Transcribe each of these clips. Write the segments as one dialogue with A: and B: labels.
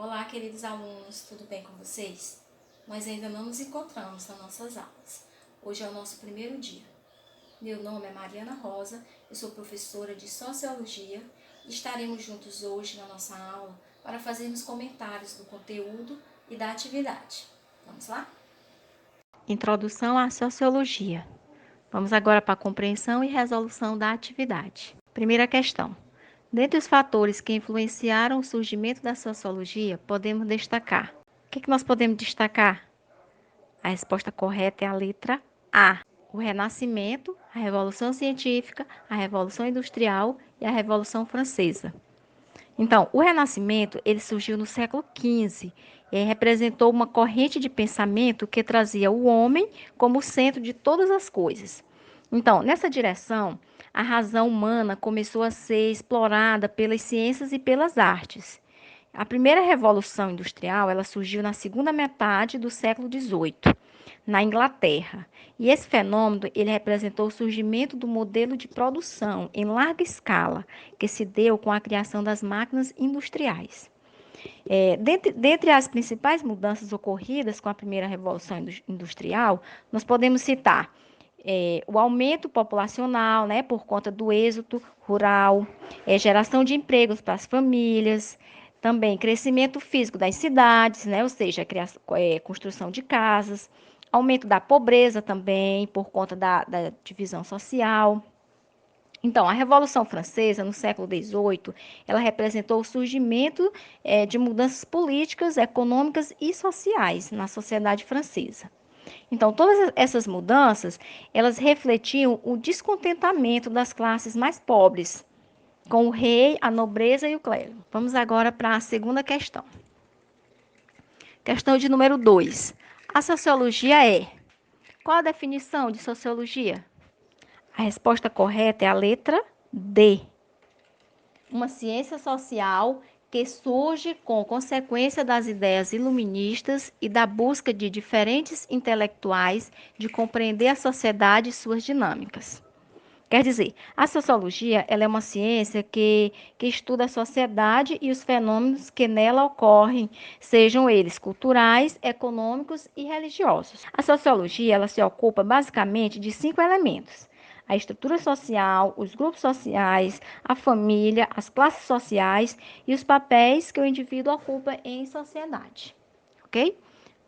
A: Olá, queridos alunos, tudo bem com vocês? Nós ainda não nos encontramos nas nossas aulas. Hoje é o nosso primeiro dia. Meu nome é Mariana Rosa, eu sou professora de Sociologia e estaremos juntos hoje na nossa aula para fazermos comentários do conteúdo e da atividade. Vamos lá?
B: Introdução à Sociologia. Vamos agora para a compreensão e resolução da atividade. Primeira questão. Dentre os fatores que influenciaram o surgimento da sociologia, podemos destacar. O que nós podemos destacar? A resposta correta é a letra A. O Renascimento, a Revolução Científica, a Revolução Industrial e a Revolução Francesa. Então, o Renascimento ele surgiu no século XV e representou uma corrente de pensamento que trazia o homem como centro de todas as coisas. Então, nessa direção, a razão humana começou a ser explorada pelas ciências e pelas artes. A primeira revolução industrial ela surgiu na segunda metade do século XVIII, na Inglaterra. E esse fenômeno ele representou o surgimento do modelo de produção em larga escala, que se deu com a criação das máquinas industriais. Dentre as principais mudanças ocorridas com a primeira revolução industrial, nós podemos citar o aumento populacional, né, por conta do êxodo rural, geração de empregos para as famílias, também crescimento físico das cidades, né, ou seja, construção de casas, aumento da pobreza também, por conta da divisão social. Então, a Revolução Francesa, no século XVIII, ela representou o surgimento de mudanças políticas, econômicas e sociais na sociedade francesa. Então, todas essas mudanças, elas refletiam o descontentamento das classes mais pobres, com o rei, a nobreza e o clero. Vamos agora para a segunda questão. Questão de número 2. A sociologia é? Qual a definição de sociologia? A resposta correta é a letra D. Uma ciência social que surge com consequência das ideias iluministas e da busca de diferentes intelectuais de compreender a sociedade e suas dinâmicas. Quer dizer, a sociologia ela é uma ciência que estuda a sociedade e os fenômenos que nela ocorrem, sejam eles culturais, econômicos e religiosos. A sociologia ela se ocupa basicamente de 5 elementos: a estrutura social, os grupos sociais, a família, as classes sociais e os papéis que o indivíduo ocupa em sociedade. Ok?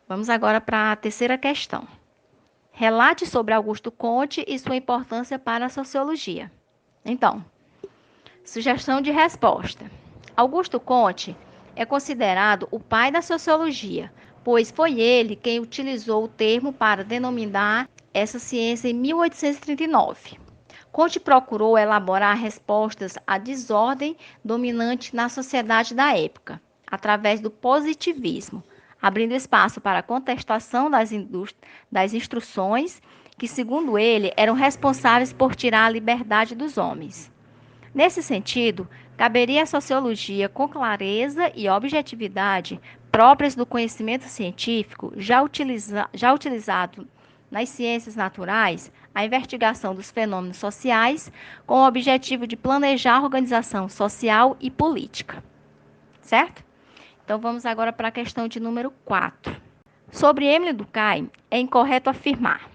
B: Vamos agora para a terceira questão. Relate sobre Augusto Comte e sua importância para a sociologia. Então, sugestão de resposta. Augusto Comte é considerado o pai da sociologia, pois foi ele quem utilizou o termo para denominar essa ciência em 1839. Comte procurou elaborar respostas à desordem dominante na sociedade da época, através do positivismo, abrindo espaço para a contestação das instruções que, segundo ele, eram responsáveis por tirar a liberdade dos homens. Nesse sentido, caberia à sociologia, com clareza e objetividade próprias do conhecimento científico, já utilizado nas ciências naturais, a investigação dos fenômenos sociais, com o objetivo de planejar a organização social e política. Certo? Então, vamos agora para a questão de número 4. Sobre Émile Durkheim, é incorreto afirmar.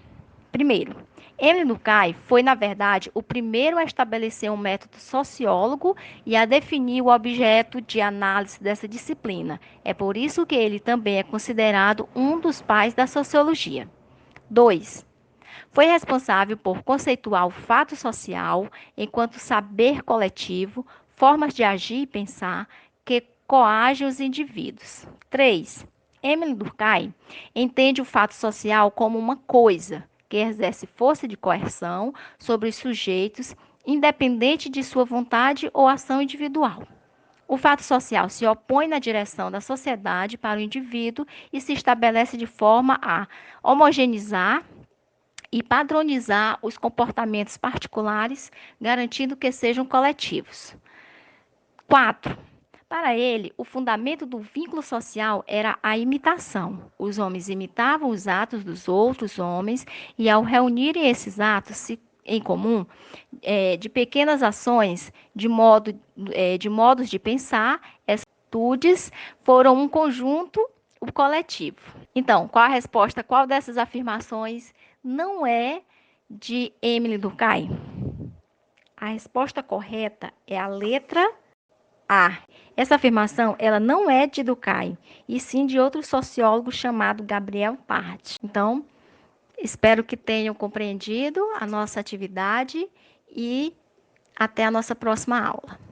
B: Primeiro, Émile Durkheim foi, na verdade, o primeiro a estabelecer um método sociólogo e a definir o objeto de análise dessa disciplina. É por isso que ele também é considerado um dos pais da sociologia. 2. Foi responsável por conceituar o fato social enquanto saber coletivo, formas de agir e pensar que coagem os indivíduos. 3. Émile Durkheim entende o fato social como uma coisa que exerce força de coerção sobre os sujeitos, independente de sua vontade ou ação individual. O fato social se opõe na direção da sociedade para o indivíduo e se estabelece de forma a homogeneizar e padronizar os comportamentos particulares, garantindo que sejam coletivos. 4. Para ele, o fundamento do vínculo social era a imitação. Os homens imitavam os atos dos outros homens e, ao reunirem esses atos em comum, de pequenas ações, de modos de pensar, atitudes foram um conjunto, o coletivo. Então, qual a resposta? Qual dessas afirmações não é de Emily Durkheim? A resposta correta é a letra A. Essa afirmação, ela não é de Durkheim, e sim de outro sociólogo chamado Gabriel Parte. Então, espero que tenham compreendido a nossa atividade e até a nossa próxima aula.